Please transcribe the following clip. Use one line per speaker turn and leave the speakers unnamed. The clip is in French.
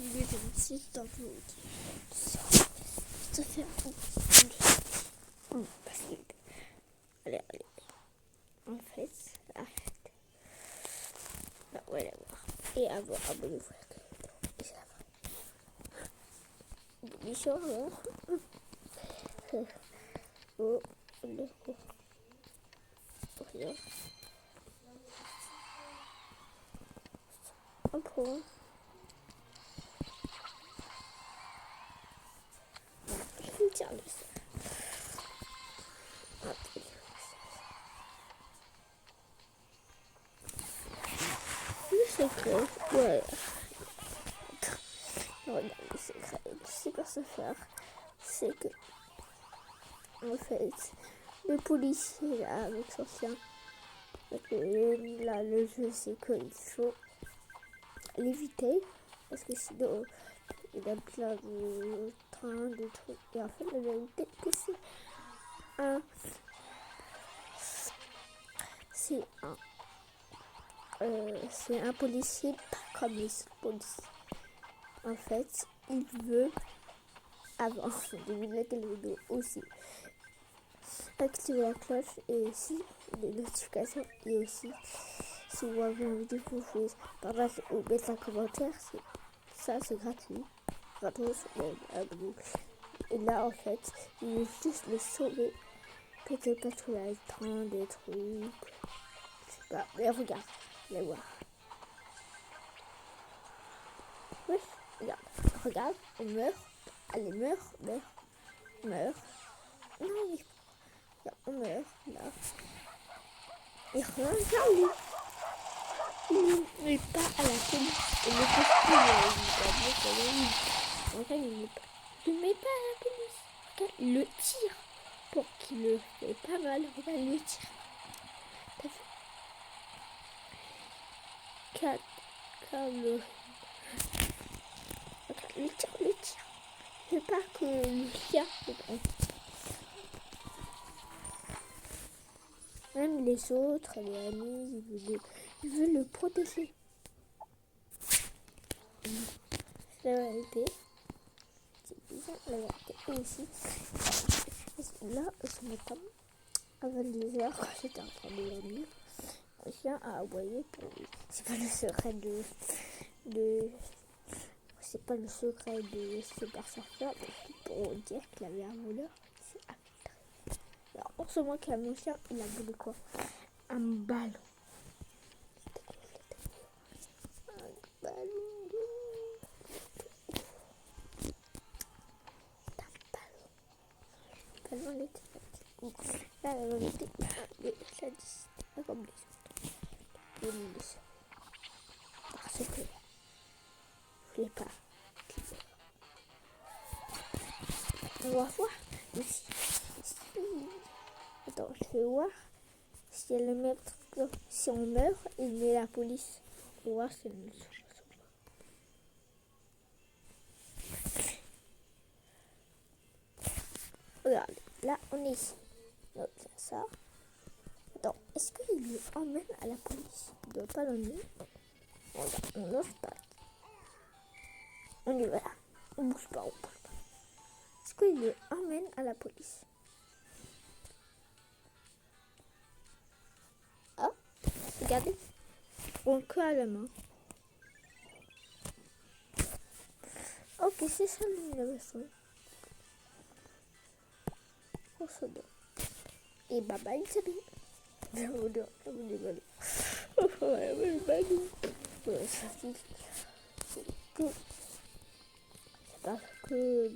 milieu de l'outil dans l'eau. Ça fait allez. En fait, arrête. Bah, voilà. Et abonnez-vous à la chaîne. Et c'est la vraie. Bisous, oh, un point. Je vais dire le secret, ouais. Regarde le secret, tu sais quoi ça faire? C'est que, en fait, le policier là, avec son chien, là, le jeu, c'est qu'il faut l'éviter, parce que sinon, il a plein de trains, de trucs, et en fait, la vérité, que c'est un policier pas comme les policiers. En fait, il veut, avant de mettre le vidéo aussi, activer la cloche et aussi les notifications. Et aussi, si vous avez envie de vous faire partager ou mettre un commentaire, ça c'est gratuit. Gratos, et là, en fait, il veut juste le sauver. Peut-être pas tout le train, des trucs. Je sais pas. Mais regarde, allez voir. Oui, regarde, on meurt. Allez, meurt. Non, on meurt, là. Et regarde, il n'est pas à la police. Il ne peut plus, il ne met pas à la police. Regarde, il le tire pour qu'il le fait pas mal. Regarde, il le tire. T'as vu? 4 calories. Le tire. C'est pas que le chien le prend. Même les autres, les amis, ils veulent le protéger. C'est la vérité. C'est bizarre, la vérité. Et aussi, là, ce matin, à 22h, quand j'étais en train de dormir, le chien a aboyé pour lui. C'est pas le secret c'est pas le secret de Super Surfer, mais pour dire qu'il avait un voleur, c'est infiltré. Alors, en ce moment qu'il a mon chien, il a volé quoi? Un ballon. Ballon était là, la vérité, ça dit, c'est pas comme les autres. Parce que je l'ai pas. On va voir attends, je vais voir si elle le met, si on meurt, il met la police. On va voir si elle le sauve. Regarde, là on est ici. Donc ça. Attends, est-ce qu'il le emmène à la police? Il doit pas l'emmener. On n'ose pas. On y va là. On bouge pas. Est-ce qu'il le emmène à la police? Ah, regardez. On que à la main. Ok, c'est ça l'innovation. On se donne. Et bye bye, c'est bien. C'est parce que